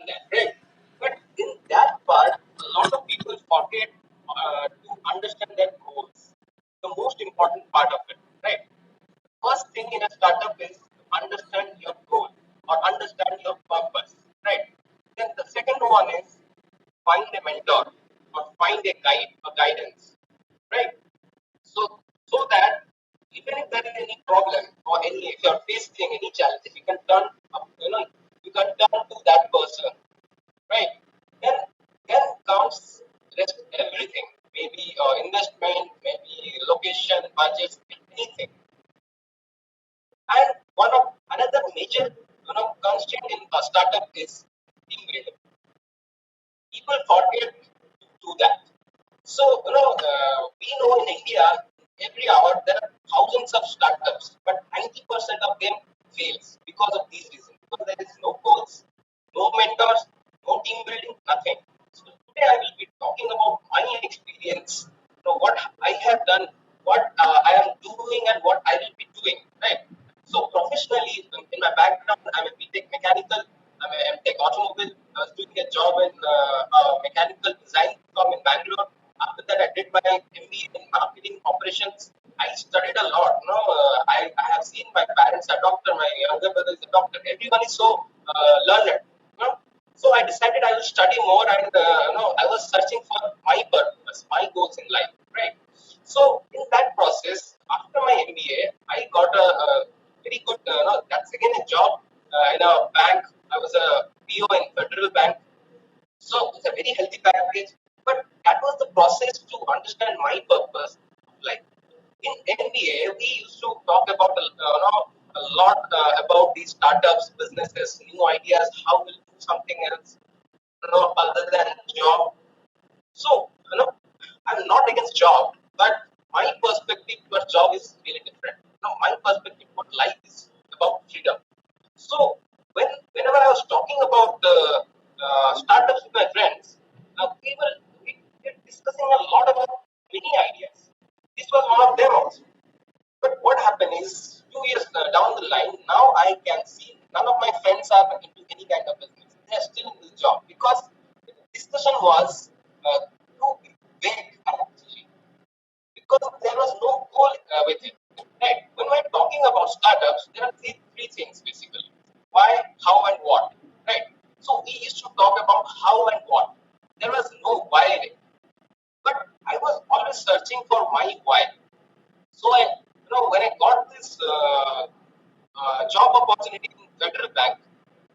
that, right? But in that part, a lot of people forget to understand their goals. The most important part of it, right? First thing in a startup is to understand your goal or understand your purpose, right? Then the second one is find a mentor or find a guide or guidance, right? So that even if there is any problem or any if you're facing any challenges, you can turn up, you can turn to that person, right? Then then comes rest everything, maybe investment, maybe location, budgets, anything. And one of another major constraint in a startup is team building. People forget to do that. So we know in India every hour there are thousands of startups, but 90% of them fails because of these reasons. Because there is no goals, no mentors, no team building, nothing. So today I will be talking about my experience, what I have done, what I am doing, and what I will be doing. Right. So professionally, in my background, I'm a BTech mechanical. I'm a MTech automobile. I was doing a job in mechanical design firm in Bangalore. After that, I did my MBA in marketing operations. I studied a lot. I have seen my parents a doctor, my younger brother is a doctor. Everyone is so learned. So I decided I will study more, and I was searching for my purpose, my goals in life, right? So in that process, after my MBA, I got a very good, that's again a job in a bank. I was a PO in Federal Bank, so it's a very healthy package. But that was the process to understand my purpose. Like in MBA, we used to talk about a lot about these startups, businesses, new ideas, how we'll do something else, other than job. So, I'm not against job, but my perspective towards job is really different. My perspective toward life is about freedom. So, whenever I was talking about the startups with my friends, we were discussing a lot about many ideas. This was one of them also. But what happened is, 2 years down the line, now I can see none of my friends are into any kind of business. They are still in the job because the discussion was too vague actually, because there was no goal with it. Right? When we're talking about startups, there are three things basically: why, how, and what. Right? So we used to talk about how and what. There was no why in it, but I was always searching for my why. So when I got this job opportunity in Federal Bank,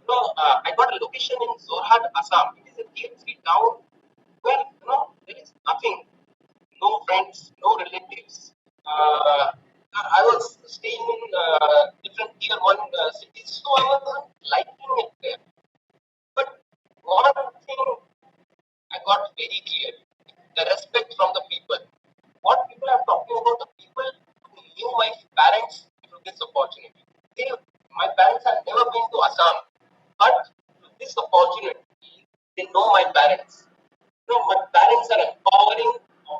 I got a location in Zorhat, Assam. It is a tier 3 town where there is nothing, no friends, no relatives. I was staying in different tier 1 cities, so I wasn't liking it there. But one thing I got very clear: the respect from the people. What people are talking about, the people who knew my parents through this opportunity. My parents have never been to Assam, but through this opportunity, they know my parents. My parents are empowering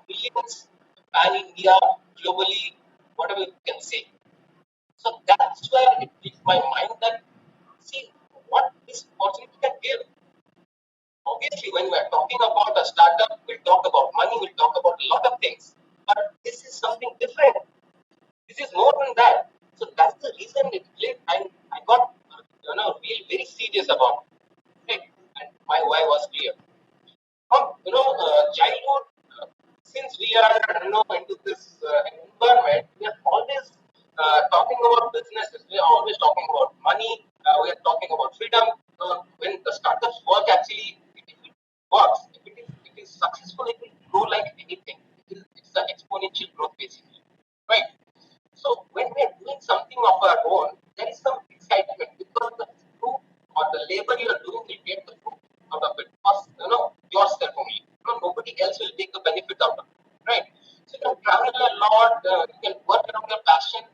millions, pan India, globally, whatever you can say. So that's where it hit my mind that, see, what this opportunity can give. Obviously, when we're talking about a startup, we'll talk about money, we'll talk about a lot of things. But this is something different. This is more than that. So that's the reason it clicked, and I got, very serious about it. And my why was clear. From childhood, since we are into this environment, we are always talking about businesses. We are always talking about money. We are talking about freedom. When the startups work, actually, if it works, if it is successful, it will grow like anything. It's an exponential growth, basically, right? So when we are doing something of our own, there is some excitement because the fruit or the labor you are doing will get the fruit out of it. First, yourself only. Nobody else will take the benefit out of it, right? So you can travel a lot. You can work around your passion.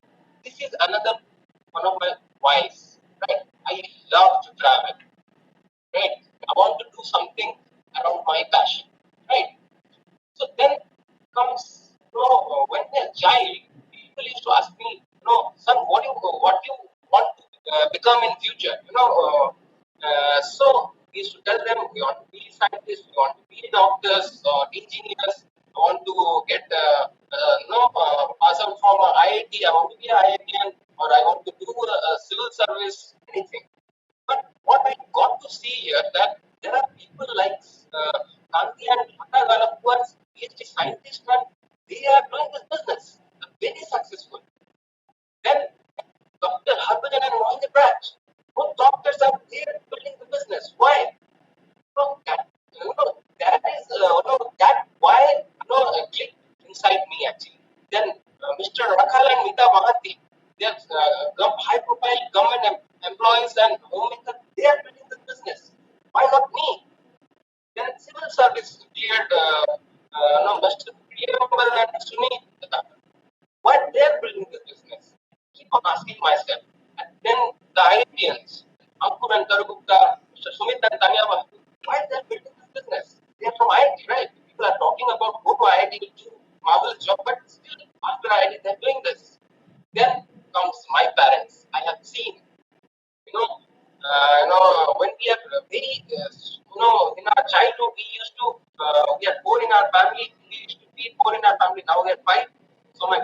This is another one of my whys, right? I love to travel, right? I want to do something around my passion, right? So then comes, when they're a child, people used to ask me, son, what you want to become in future? So we used to tell them we want to be scientists, we want to be doctors or engineers, I want to get no pass out from a IIT, I want to be a IITian, or I want to do a civil service, anything. But what I got to see here that there are people like Gandhi and Tata who are PhD scientists and they are doing this business, very successful. Then Dr. Harbhajan and Mohinder Raj, both doctors are there building the business. Why? That, that is that why clicked inside me actually. Then Mr. Rakhal and Mita Mahathi, they're high profile government employees and homemakers, they are building this business. Why not me? Then civil service cleared Mr. Priyambar and Sunil. Why they're building this business? Keep on asking myself. And then the IITians, Ankur and Karugupta, Mr. Sumit and Tanya, why they're building this business? They're from IIT, right? People are talking about go to IIT to do marvelous job, but still after IIT they're doing this. Then comes my parents. I have seen, when we are very, in our childhood, we are poor in our family. We used to be poor in our family. Now we are five. So my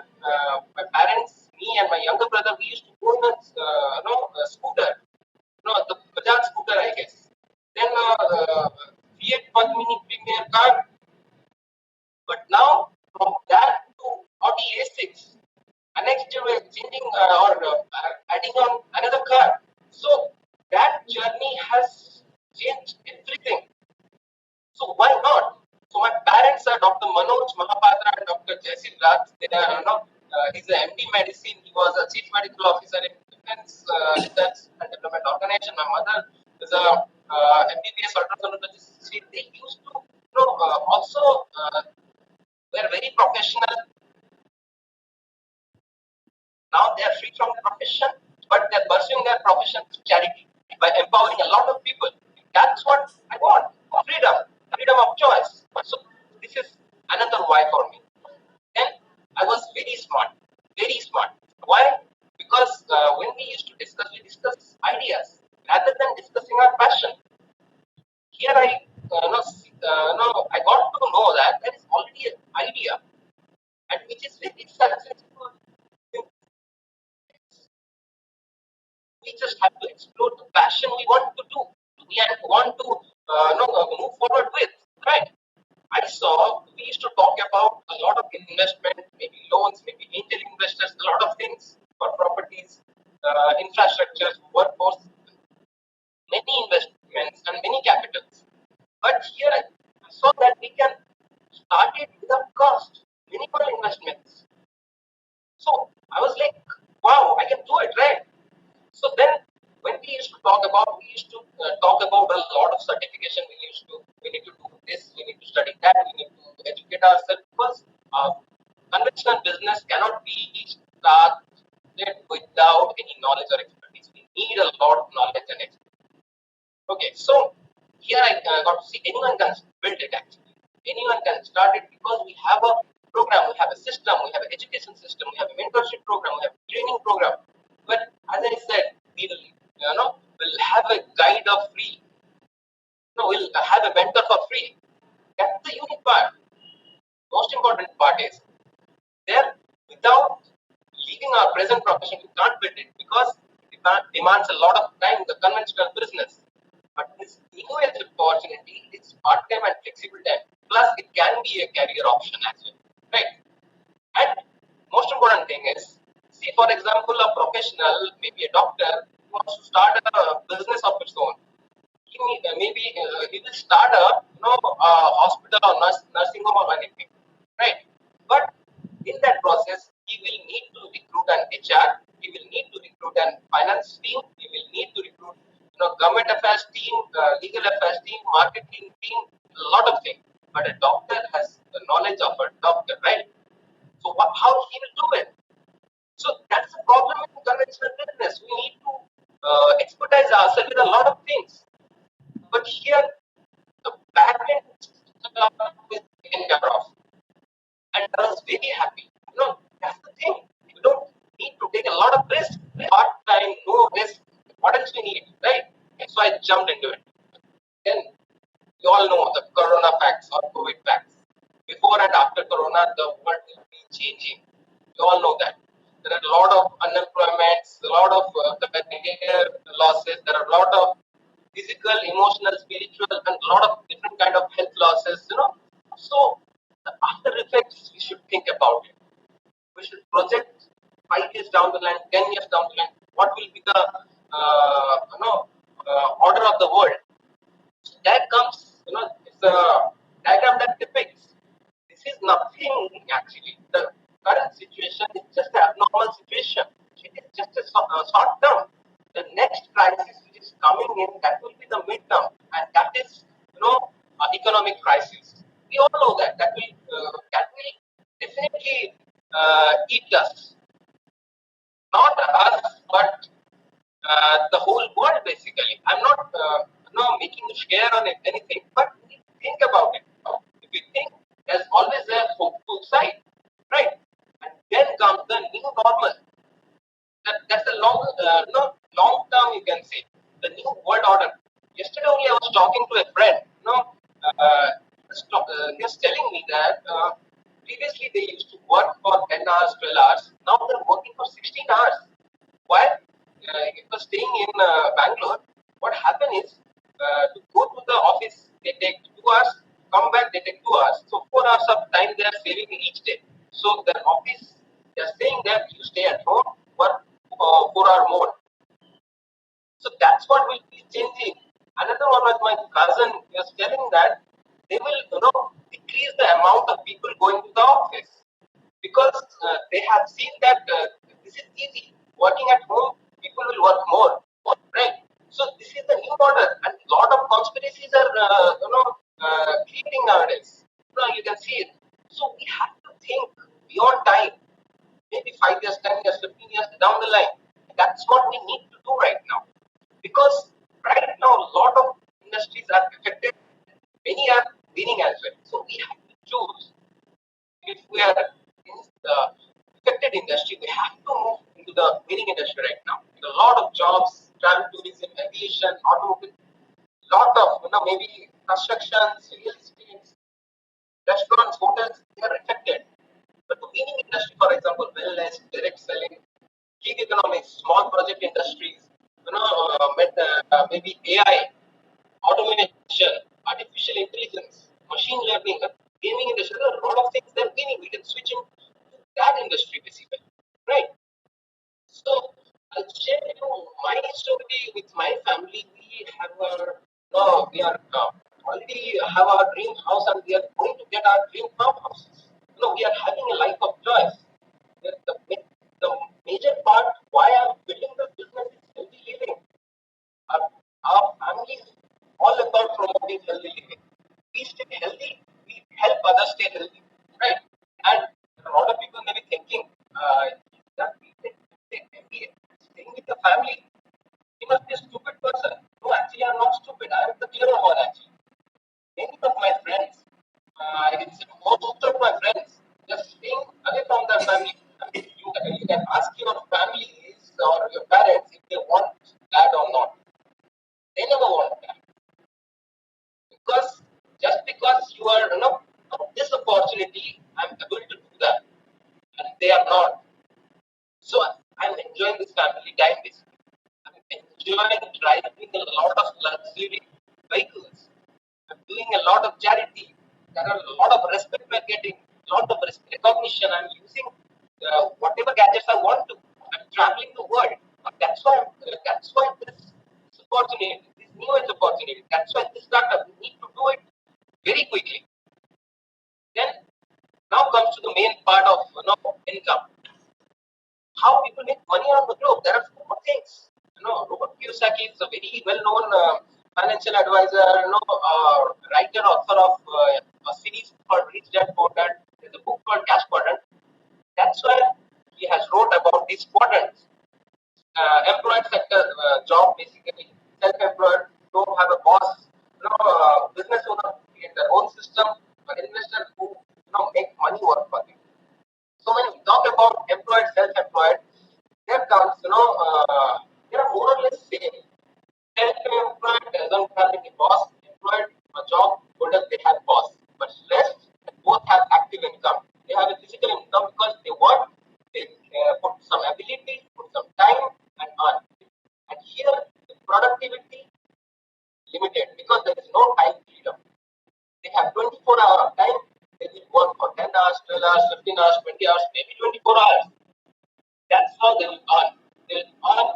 parents, me and my younger brother, we used to go in a scooter, the Bajaj scooter, I guess. Then Fiat Padmini Premier car. But now from that to Audi A6, and next year we're changing or adding on another car. So that journey has changed everything. So why not? So my parents are Dr. Manoj Mahapatra and Dr. Jaisil Raj. They are, he's an MD medicine. He was a chief medical officer in Defense Research and Development Organization. My mother is a MBBS ultrasonographer. They used to, also were very professional. Now they are free from the profession, but they're pursuing their profession to charity by empowering a lot of people. That's what I want. Freedom of choice. So this is another why for me. Then I was very smart. Why? Because when we discuss ideas rather than discussing our passion. Here I I got to know that there is already an idea and which is very successful. We just have to explore the passion we want to do, we want to move forward with, right? I saw we used to talk about a lot of investment, maybe loans, maybe angel investors, a lot of things for properties, infrastructure, workforce, many investments and many capitals. But here I saw that we can start it without cost, minimal investments. So I was like, wow, I can do it, right? So then, when we used to talk about, we used to talk about a lot of certification. We need to do this, we need to study that, we need to educate ourselves because conventional business cannot be started without any knowledge or expertise. We need a lot of knowledge and expertise. Okay, so here I got to see anyone can build it actually. Anyone can start it because we have a program, we have a system, we have an education system, we have a mentorship program, we have a training program. But as I said, we will, we'll have a guide of free. We'll have a mentor for free. That's the unique part. Most important part is there without leaving our present profession, we can't build it because it demands a lot of time in the conventional business. But this new age opportunity is part-time and flexible time. Plus, it can be a career option as well, right? And most important thing is, see, for example, a professional, maybe a doctor, who wants to start a business of its own. He will start a hospital or nursing home or anything, right? But in that process, he will need to recruit an HR. He will need to recruit an finance team. He will need to recruit government affairs team, legal affairs team, marketing team, a lot of things. But a doctor has the knowledge of a doctor, right? So how he will do it? So that's the problem in conventional business. We need to expertise ourselves in a lot of things. But here, the back end is taken care of. And I was very happy. That's the thing. You don't need to take a lot of risk. Part time, no risk. What else we need, right? So I jumped into it. Then all know the corona facts or COVID facts. Before and after corona, the world will be changing. We all know that. There are a lot of unemployments, a lot of career losses, there are a lot of physical, emotional, spiritual, and a lot of different kind of health losses. So the after effects, we should think about it. We should project 5 years down the line, 10 years down the line. What will be the order of the world? That comes, it's a diagram that depicts. This is nothing actually. The current situation is just an abnormal situation. It is just a short term. The next crisis which is coming in, that will be the midterm, and that is, economic crisis. We all know that that will definitely eat us, not us, but the whole world basically. I'm not making a share on it, anything, but think about it. If you think, there's always a hopeful side, right? And then comes the new normal. That's a long term, you can say, the new world order. Yesterday only I was talking to a friend, he was telling me that previously they used to work for 10 hours, 12 hours. Now they're working for 16 hours. While if you're staying in Bangalore, what happened is to go to the office, they take 2 hours, come back, they take 2 hours. So 4 hours of time they are saving each day. So the office, they're saying that you stay at home, work 4 hour more. So that's what will be changing. Another one was my cousin was telling that they will, decrease the amount of people going to the office because they have seen that this is easy. Working at home, people will work more, right? So this is the new order, and a lot of conspiracies are, creating nowadays. You can see it. So we have to think beyond time, maybe 5 years, 10 years, 15 years down the line. That's what we need to do right now. Because right now, a lot of industries are affected, many are winning as well. So we have to choose. If we are in the affected industry, we have to move into the winning industry right now. There are a lot of jobs, travel, tourism, aviation, automobile, lot of, maybe construction, real estate, restaurants, hotels, they are affected. But the winning industry, for example, wellness, direct selling, gig economics, small project industries, maybe AI, automation, artificial intelligence, machine learning, gaming industry, there are a lot of things that we can switch into that industry basically, right? So I'll share my story with my family. We are already have our dream house and we are going to get our dream farmhouse. We are having a life of choice. The major part why I'm building the business is healthy living. Our family is all about promoting healthy living. We stay healthy, we help others stay healthy, right? And a lot of people may be thinking that we stay healthy, staying with the family, he must be a stupid person. No, actually, I'm not stupid. I am the clever one, actually. Many of my friends, I can say most of my friends, just staying away from their family. I mean, you can ask your families or your parents if they want that or not. They never want that because just because you are of this opportunity, I'm able to do that, and they are not. So I'm enjoying this family time. Basically, I'm enjoying driving a lot of luxury vehicles. I'm doing a lot of charity. There are a lot of respect we're getting, a lot of recognition. I'm using whatever gadgets I want to. I'm traveling the world. That's why this opportunity, this new age opportunity. That's why this startup. We need to do it very quickly. Then now comes to the main part of income. How people make money on the globe. There are four things. Robert Kiyosaki is a very well-known financial advisor, writer, author of a series called Rich Dad Poor Dad. There's a book called Cash Quadrant. That's where he has wrote about these quadrants. Employed sector job, basically self-employed, don't have a boss, business owner create their own system, or investor who make money work for them. So when we talk about employed, self-employed, there comes, they are more or less same. Self-employed doesn't have any boss, employed a job, there is no time freedom. They have 24 hours of time. They will work for 10 hours, 12 hours, 15 hours, 20 hours, maybe 24 hours. That's how they will earn. They will earn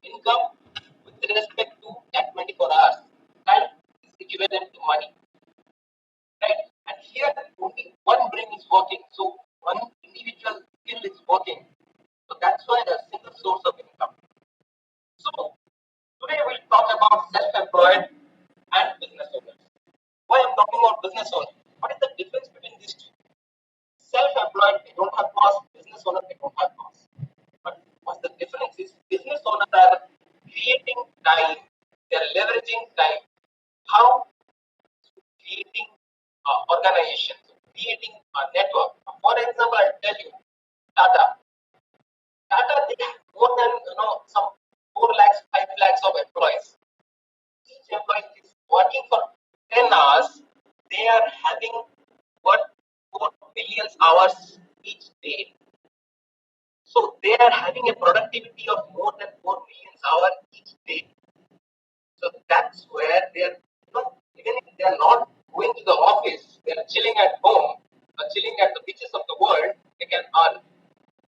income with respect to that 24 hours. Time is equivalent to money. Right? And here only one brain is working. So one individual skill is working. So that's why there's a single source of income. So today we'll talk about self-employed and business owners. Why I'm talking about business owner? What is the difference between these two? Self-employed, they don't have costs. Business owner, they don't have costs. But what's the difference is business owners are creating time. They're leveraging time. How? Creating organizations, creating a network. For example, I'll tell you, Tata. Tata, they have more than some 4 lakhs, 5 lakhs of employees. Each employee is working for 10 hours. They are having what 4 billion hours each day. So they are having a productivity of more than 4 million hours each day. So that's where they are, even if they are not going to the office, they are chilling at home or chilling at the beaches of the world, they can earn.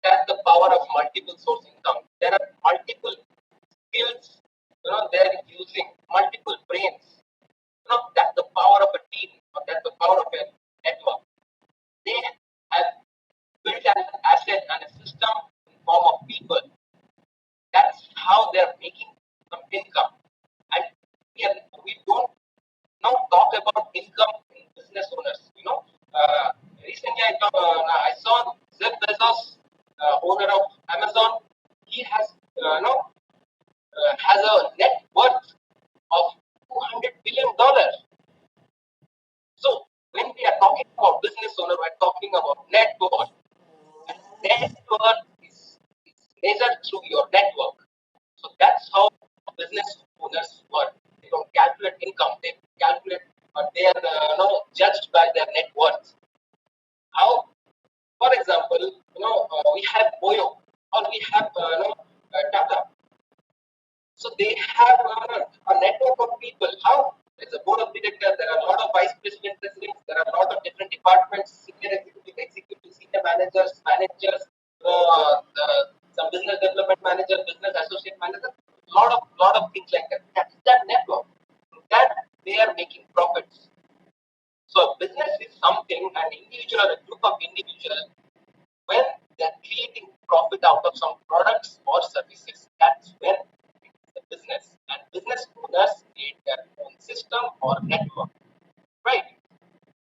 That's the power of multiple source income. There are multiple skills, they're using multiple brains. That's the power of a team, or that's the power of a network. They have built an asset and a system in form of people. That's how they're making some income. And we don't now talk about income in business owners. Recently I saw Jeff Bezos, owner of Amazon. He has a net worth of $200 billion. So when we are talking about business owner, we're talking about net worth. And net worth is measured through your network. So that's how business owners work. They don't calculate income; they calculate, they are judged by their net worth. How, for example, we have Oyo or we have Tata. So they have a network of people. How? There's a board of directors. There are a lot of vice presidents. There are a lot of different departments, senior executives, senior managers, some business development manager, business associate manager. Lot of things like that. That's that network. That they are making profits. So business is something, an individual or a group of individuals, when they're creating profit out of some products or services, that's when it's a business. And business owners create their own system or network. Right?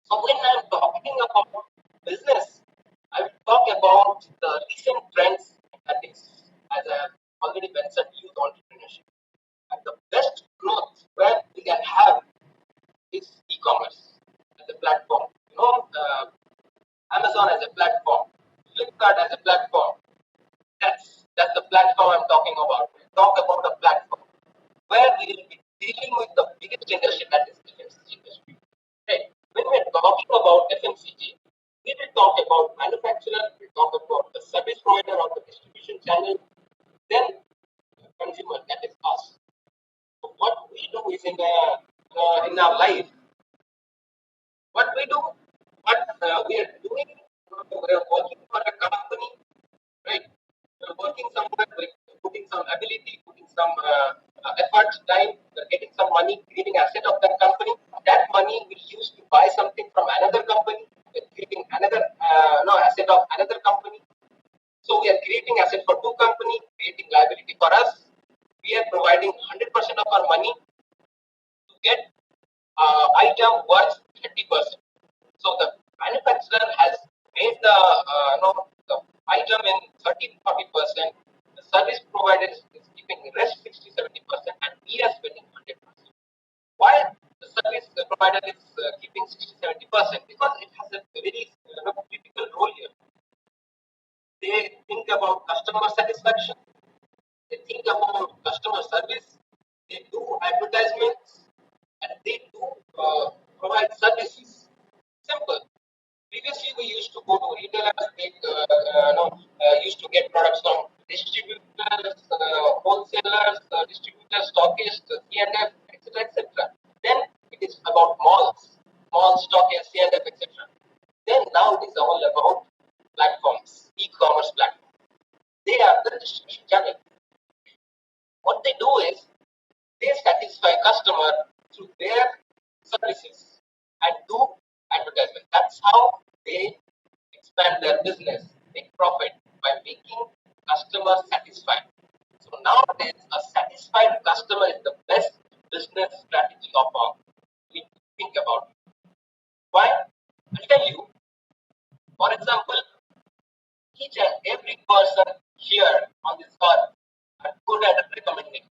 So when I'm talking about business, I will talk about the recent trends that is, as I have already mentioned, youth entrepreneurship. And the best growth where we can have is e-commerce as a platform. Amazon as a platform, Flipkart as a platform. That's the platform I'm talking about. We talk about a platform where we will be dealing with the biggest industry, that is FMCG industry. Okay. When we're talking about FMCG, we will talk about manufacturer, we talk about the service provider or the distribution channel, then the consumer, that is us. So what we do is in our life, what we do, what we are doing, we are working for a company, right? We're working somewhere, we're putting some ability, putting some effort, time, we're getting some money, creating asset of that company. That money we use to buy something from another company, we're creating another asset of another company. So we are creating asset for two companies, creating liability for us. We are providing 100% of our money to get item worth 30%. So the manufacturer has made the item in 30-40%. The service provider is keeping the rest 60-70%, and we are spending 100%. Why the service provider is keeping 60-70%? Because it has a very critical role here. They think about customer satisfaction. They think about customer service. They do advertisements, and they do provide services. Simple. Previously, we used to go to retailers, used to get products from distributors, wholesalers, distributors, stockists, C&F, etc., etc. Then it about malls, stock, C&F, etc. Then now it is all about platforms, e-commerce platforms. They are the distribution channel. What they do is they satisfy customer through their services and do advertisement. That's how they expand their business, make profit by making customers satisfied. So nowadays, a satisfied customer is the best business strategy of all. We think about it. Why? I'll tell you. For example, each and every person here on this earth are good at recommending.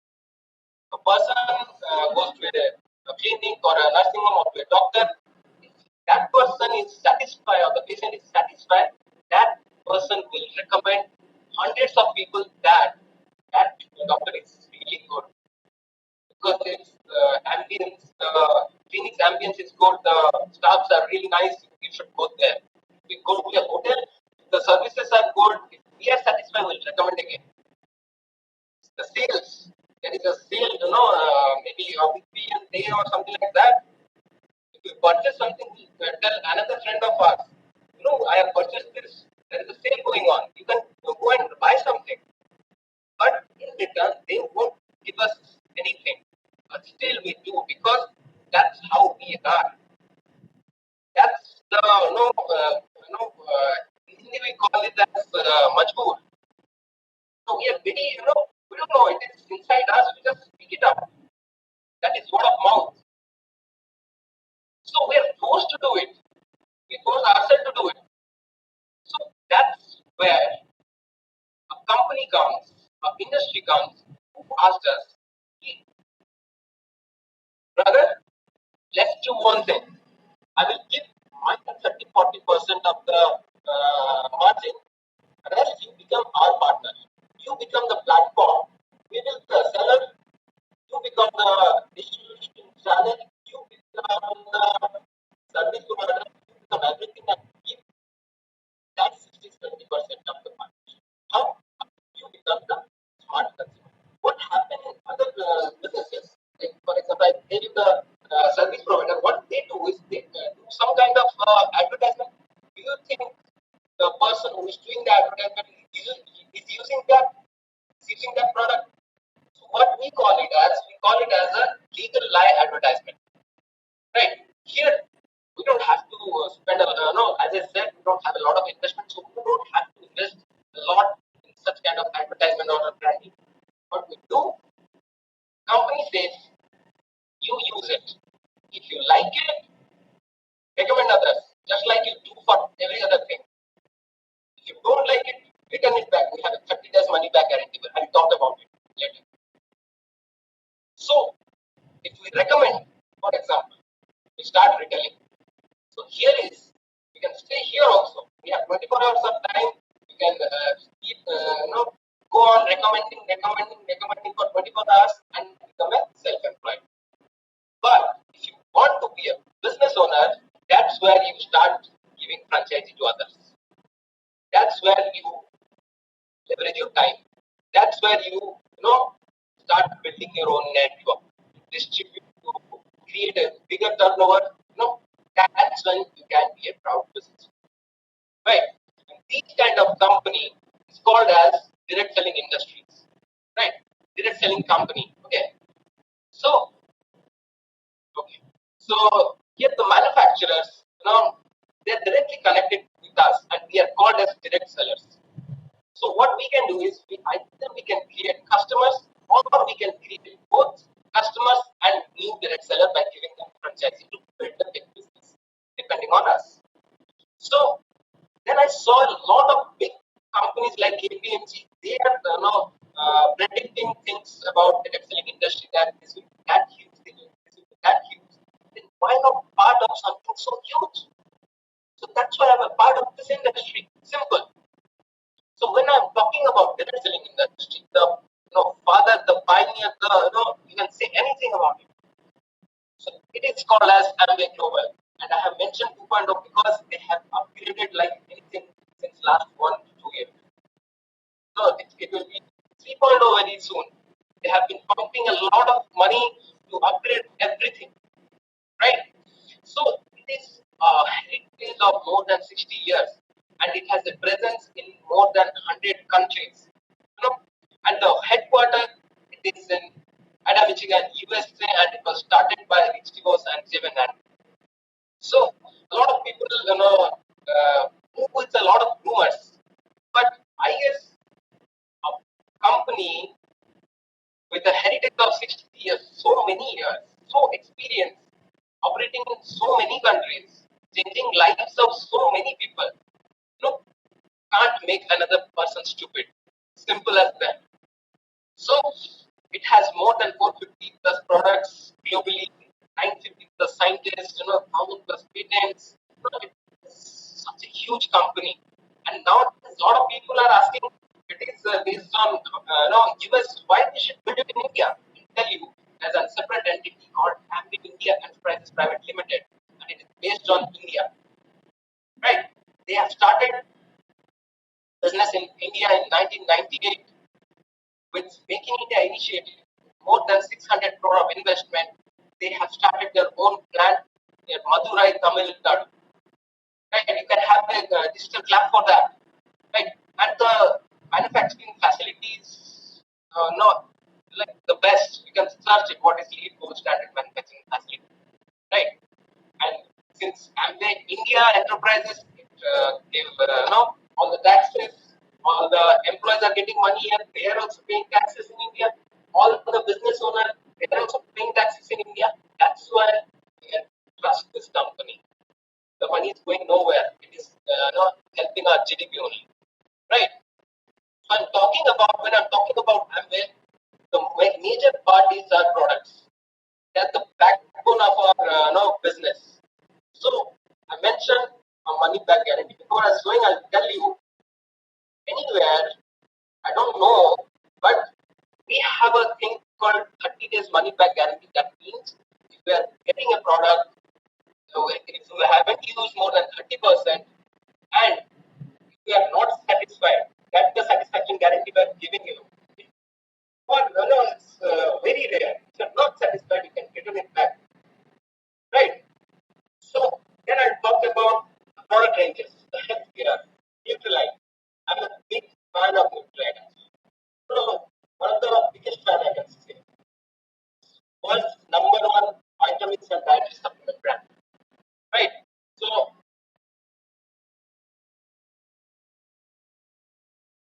A person goes to a clinic or a nursing home or to a doctor. If that person is satisfied or the patient is satisfied, that person will recommend hundreds of people that doctor is really good because its ambience, the clinic's ambience is good, the staffs are really nice. You should go there. If we go to a hotel, the services are good. If we are satisfied, we'll recommend again. The sales, there is a sale, maybe a weekend day or something like that. If you purchase something, tell another friend of ours, I have purchased this. There is a sale going on. You can go and buy something. But in return, they won't give us anything. But still we do because that's how we are. That's the, in Hindi we call it as majboor. So we are very, we don't know, it is inside us, we just pick it up. That is word of mouth. So we are forced to do it. We force ourselves to do it. So that's where a company comes, an industry comes, who asks us, hey, brother, let's do one thing. I will give my 30-40% of the margin, rest you become our partner. You become the platform. We will be the seller. You become the distribution channel. You become the service provider. You become everything and give that 60-70% of the market. How you become the smart consumer. What happened in other businesses? Like for example, I tell you the service provider. What they do is they do some kind of advertisement. Do you think the person who is doing the advertisement is using that product? So what we call it as a legal lie advertisement, right? Here we don't have to spend as I said, we don't have a lot of investment, so we don't have to invest a lot in such kind of advertisement or branding. What we do, company says you use it. If you like it, recommend others, just like you do for every other thing. If you don't like it, return it back. We have a 30 days money back guarantee. I'll talk about it later. So, if we recommend, for example, we start retailing. So here is, we can stay here also. We have 24 hours of time. We can keep, go on recommending for 24 hours and become a self-employed. But if you want to be a business owner, that's where you start giving franchise to others. That's where you leverage your time. That's where you start building your own network, distribute, to create a bigger turnover. That's when you can be a proud business, right? And these kind of company is called as direct selling industries, right? Direct selling company. Okay. So here the manufacturers, they're directly connected with us, and we are called as direct sellers. So what we can do is either we can create customers or we can create both customers and new direct seller by giving them franchising to build a big business, depending on us. So then I saw a lot of big companies like KPMG. They are predicting things about the direct selling industry that this will be that huge, this will be that huge. Then why not part of something so huge? So that's why I'm a part of this industry. Simple. So when I'm talking about direct selling industry, the father, the pioneer, you can say anything about it. So it is called as Amway Global, and I have mentioned 2.0 because they have upgraded like anything since last 1 to 2 years. So it will be 3.0 very soon. They have been pumping a lot of money to upgrade everything, right? more than 60 years, and it has a presence in more than 100 countries. And the headquarters it is in Ada, Michigan, USA, and it was started by Rich DeVos and Jevon Hand. So a lot of people, move with a lot of rumors, but I guess a company with a heritage of 60 years, so many years, so experienced, operating in so many countries, changing lives of so many people, no, can't make another person stupid. Simple as that. So it has more than 450 plus products globally, 950 plus scientists, 1,000 plus patents. It's such a huge company. And now a lot of people are asking, it is based on US, why we should build it in India? I tell you, as a separate entity called Amway India Enterprises Private Limited, and it is based on India. Right? They have started business in India in 1998 with Making India initiative, more than 600 crore of investment. They have started their own plant in Madurai, Tamil Nadu. Right? You can have a digital lab for that. Right? And the manufacturing facilities, not like the best. You can search it. What is LEED Gold Standard manufacturing facility? Right? And since Amway India Enterprises, it gave all the taxes, all the employees are getting money here. They are also paying taxes in India. All the business owners, they are also paying taxes in India. That's why we can trust this company. The money is going nowhere. It is not helping our GDP only, right? So when I'm talking about Amway, the major part is our products. That's the backbone of our business. So I mentioned a money back guarantee. Before I was going, I'll tell you anywhere, I don't know, but we have a thing called 30 days money back guarantee. That means if you are getting a product, if you haven't used more than 30%, and if you are not satisfied, that's the satisfaction guarantee we are giving you. But it's very rare. If you're not satisfied, you can return it back. Right? So then I talked about product ranges, the healthcare, Nutrilight. I'm a big fan of Nutrilight. So one of the biggest fan I can say. World's number one vitamins and dietary supplement brand. Right? So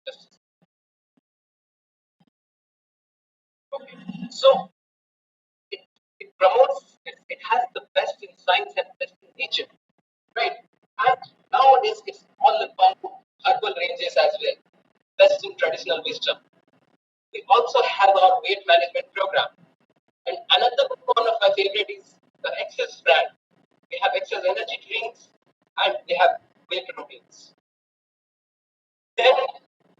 just okay. So it, it promotes it has the best in science and best in nature. Right? And nowadays it's all about herbal ranges as well. Best in traditional wisdom. We also have our weight management program. And another one of my favorite is the Excess brand. We have Excess energy drinks and we have weight routines. Then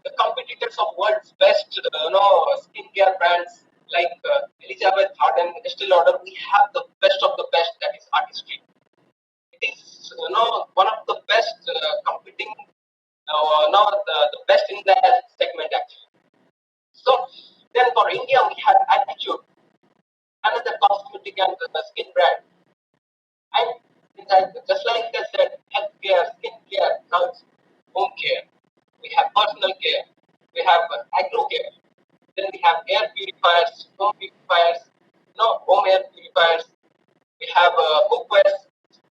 the competitors of world's best, skincare brands like Elizabeth Arden, Estee Lauder, we have the best of the best, that is artistry. It is one of the best competing, the best in that segment actually. So then for India we have Attitude, another cosmetic and skin brand. And just like I said, healthcare, skincare, now it's home care. We have personal care. We have agro care. Then we have air purifiers, home purifiers, home air purifiers. We have cookware.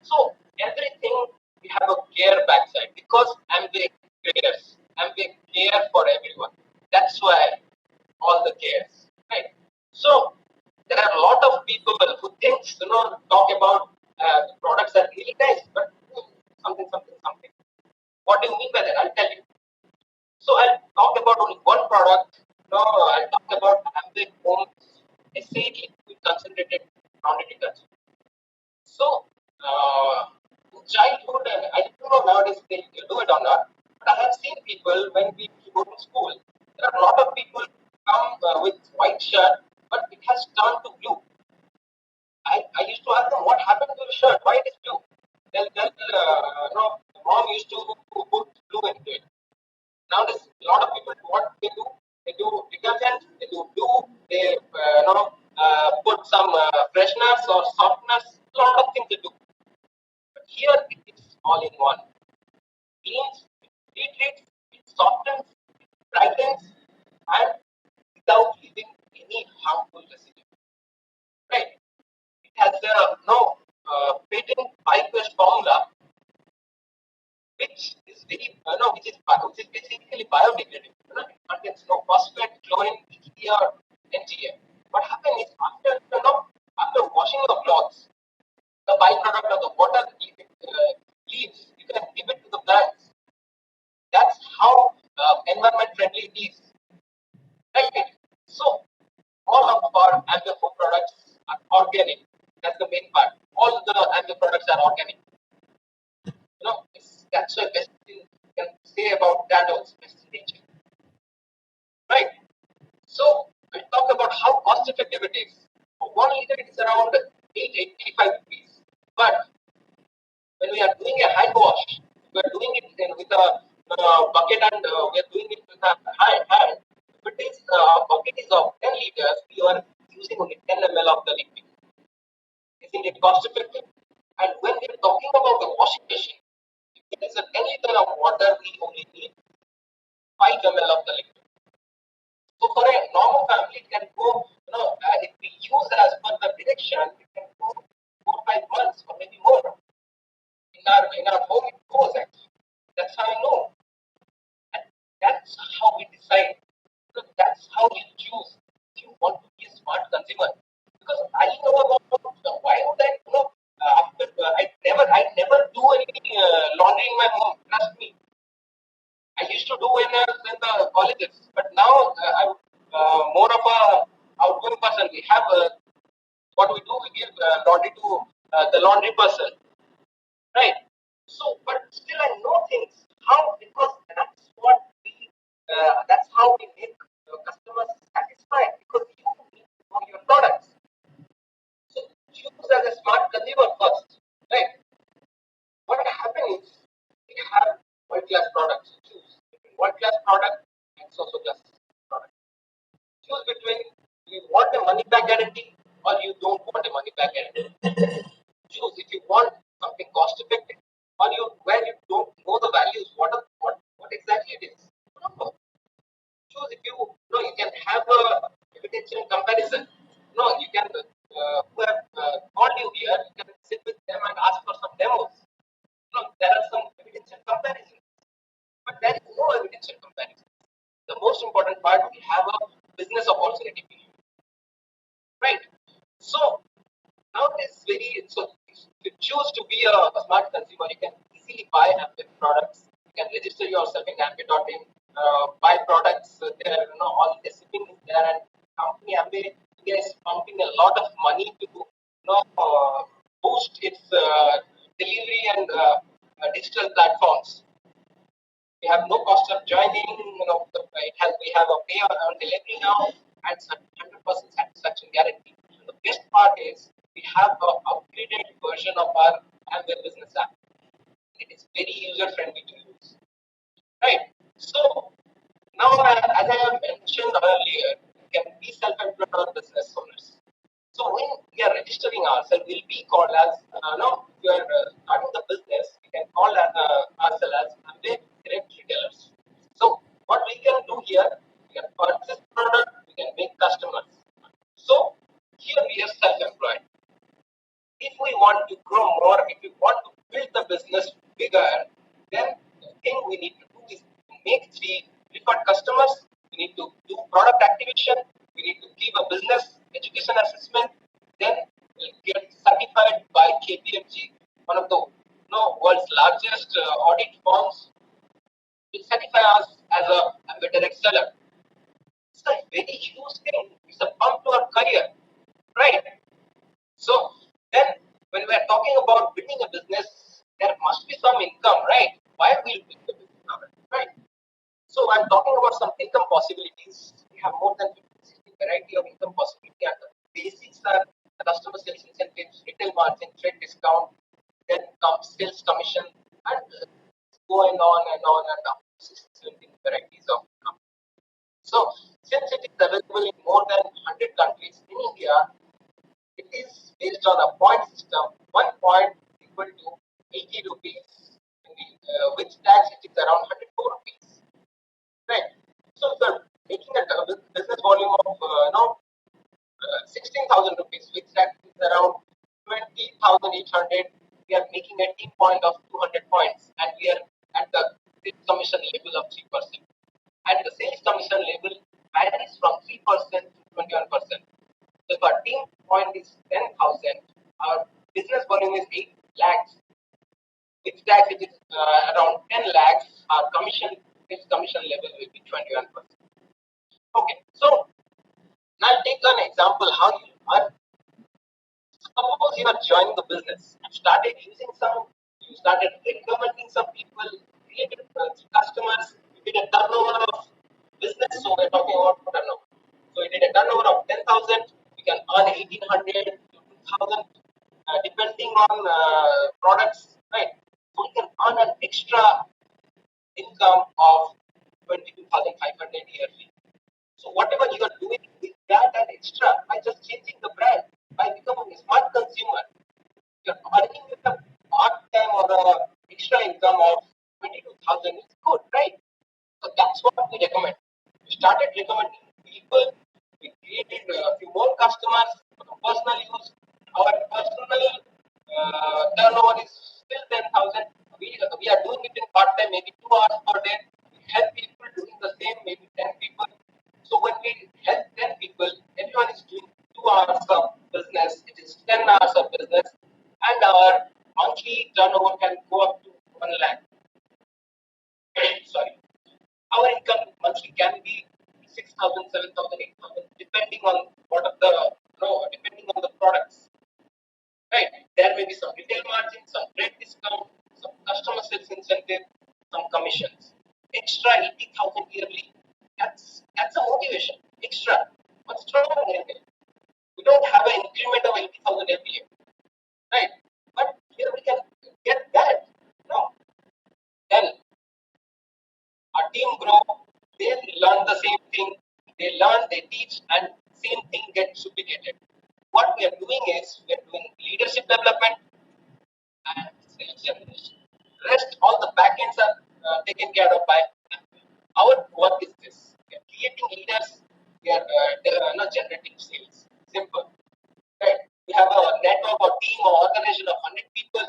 So everything we have a care backside because Amway cares. Amway care for everyone. That's why all the cares, right? So there are a lot of people who thinks talk about products are really nice, but something. What do you mean by that? I'll tell you. So I'll talk about only one product. No, I'll talk about Amway Home SAE with concentrated grounded detergent. So in childhood, and I don't know nowadays they do it or not, but I have seen people when we go to school. There are a lot of people come with white shirt, but it has turned to blue. I used to ask them what happened to the shirt, why it is blue. They'll tell, mom used to put blue into it. Nowadays, a lot of people, what they do detergent, they do blue, they put some fresheners or softeners, a lot of things they do. But here it is all in one. cleans, it retreats, it softens, it brightens, and without leaving any harmful residue. Right? It has a no patent bypass formula, which is very no, which is basically biodegradable. It contains no phosphate, chlorine, BPA, or NGA. What happens is after washing your clothes, the byproduct of the water leaves, you can give it to the plants. That's how environment friendly it is. Right? So all of our Amber products are organic. That's the main part. All the Amber products are organic. That's the best thing you can say about that also, best in nature. Right? So we'll talk about how cost effective it is. For 1 liter, it is around 885 rupees. But when we are doing a hand wash, we are doing it with a bucket and we are doing it with a hand. If it is bucket is of 10 liters, we are using only 10 ml of the liquid. Isn't it cost effective? And when we are talking about the washing machine, if it is a 10 liter of water, we only need 5 ml of the liquid. So for a normal family, it can go, if we use as per the direction, it can go 4 or 5 months or maybe more. In our home, it goes actually. That's how I know. And that's how we decide. So that's how you choose if you want to be a smart consumer. Because I know about why would I after I never do any laundry in my home. Trust me. I used to do when I was in the colleges, but now I'm more of a outgoing person. We have what we do. We give laundry to the laundry person, right? So, but still, I know things. How? Because that's how we make customers satisfied. Because you need to know your products. So, choose as a smart consumer first, right? What happens is we have world-class products to choose between world-class product and social class product. Choose between you want a money back guarantee or you don't want a money back guarantee. Choose if you want something cost effective or where you don't know the values, what exactly it is. You don't know. Choose if you can have a evidential comparison. You can who have called you here, you can sit with them and ask for some demos. There are some evidential comparisons, but there is no evidential comparison. The most important part, we have a business opportunity, right? So now it's very so if you choose to be a smart consumer, you can easily buy Ambit products. You can register yourself in Ambit.in, buy products there. All the shipping is there, and company Ambit India is pumping a lot of money to boost its delivery and digital platforms. We have no cost of joining. We have a pay on delivery now and 100% satisfaction guarantee. And the best part is we have an upgraded version of our Amway business app. It is very user friendly to use. Right. So now, as I have mentioned earlier, we can be self-employed or business owners. So when we are registering ourselves, we'll be called as if you are starting the business, we can call ourselves as Amway direct retailers. So what we can do here, we can purchase product, we can make customers. So here we are self-employed. If we want to grow more, if we want to build the business bigger, then the thing we need to do is to make three preferred customers. We need to do product activation. We need to give a business education assessment. Then we'll get certified by KPMG, one of the world's largest audit firms. Will certify us as a direct seller. It's a very huge thing. It's a bump to our career, right? So then, when we are talking about building a business, there must be some income, right? Why will we build a business, right? So I'm talking about some income possibilities. We have more than 50 variety of income possibility, and the basics are the customer sales incentives, retail margin, trade discount, then comes sales commission, and going on and on and on. 17 varieties of income. So since it is available in more than 100 countries in India, it is based on a point system. 1 point equal to 80 rupees, which tax it we are making a team point of 200 points, and we are at the sales commission level of 3%. And the sales commission level varies from 3% to 21%. So if our team point is 10,000, our business volume is 8 lakhs. 6 lakhs, it is around 10 lakhs. Our sales commission level will be 21%. Okay, so now I'll take an example how you earn. Suppose you are joining the business, you started you started recommending some people, created customers, you did a turnover of business, so we're talking about turnover. So you did a turnover of 10,000, you can earn 1,800 to 2,000, depending on products, right? So you can earn an extra income of 22,500 yearly. So whatever you are doing with that and extra by just changing the brand, by becoming a smart consumer, you're earning with a part-time or a extra income of 22,000 is good, right? So that's what we recommend. We started recommending people. We created a few more customers for personal use. Our personal turnover is still 10,000. We are doing it in part-time, maybe 2 hours per day. We help people doing the same, maybe 10 people. So when we help 10 people, everyone is doing 2 hours of business. It is 10 hours of business, and our monthly turnover can go up to 1 lakh. Sorry, our income monthly can be 6,000, 7,000, 8,000, depending on what of the depending on the products. Right? There may be some retail margin, some trade discount, some customer sales incentive, some commissions. Extra 80,000 yearly. That's a motivation. Extra. What's wrong with it? We don't have an increment of 80,000 every year. Right? But here we can get that. No. Then our team grow, they learn the same thing, they learn, they teach, and same thing gets duplicated. What we are doing is we are doing leadership development and sales generation. Rest, all the backends are taken care of by our work is this. We are creating leaders, we are not generating sales. Simple. Right? We have a network or team or organization of 100 people.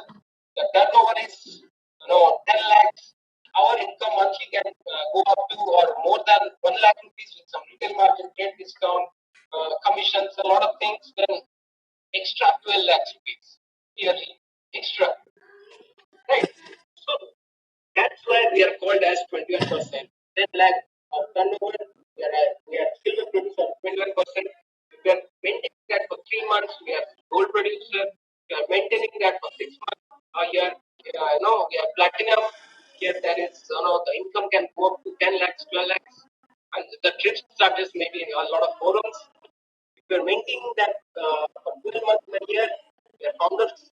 The turnover is 10 lakhs. Our income monthly can go up to or more than 1 lakh rupees with some retail margin, trade discount, commissions, a lot of things. Then extra 12 lakhs rupees yearly. Extra. Right? So that's why we are called as 21%. 10 lakh of turnover, we are silver producer 21%. We are maintaining that for 3 months. We are gold producer. We are maintaining that for 6 months. A year, we are platinum. Here there is, the income can go up to 10 lakhs, 12 lakhs. And the trips charges maybe a lot of forums. If you are maintaining that for 12 months in a year, we are founders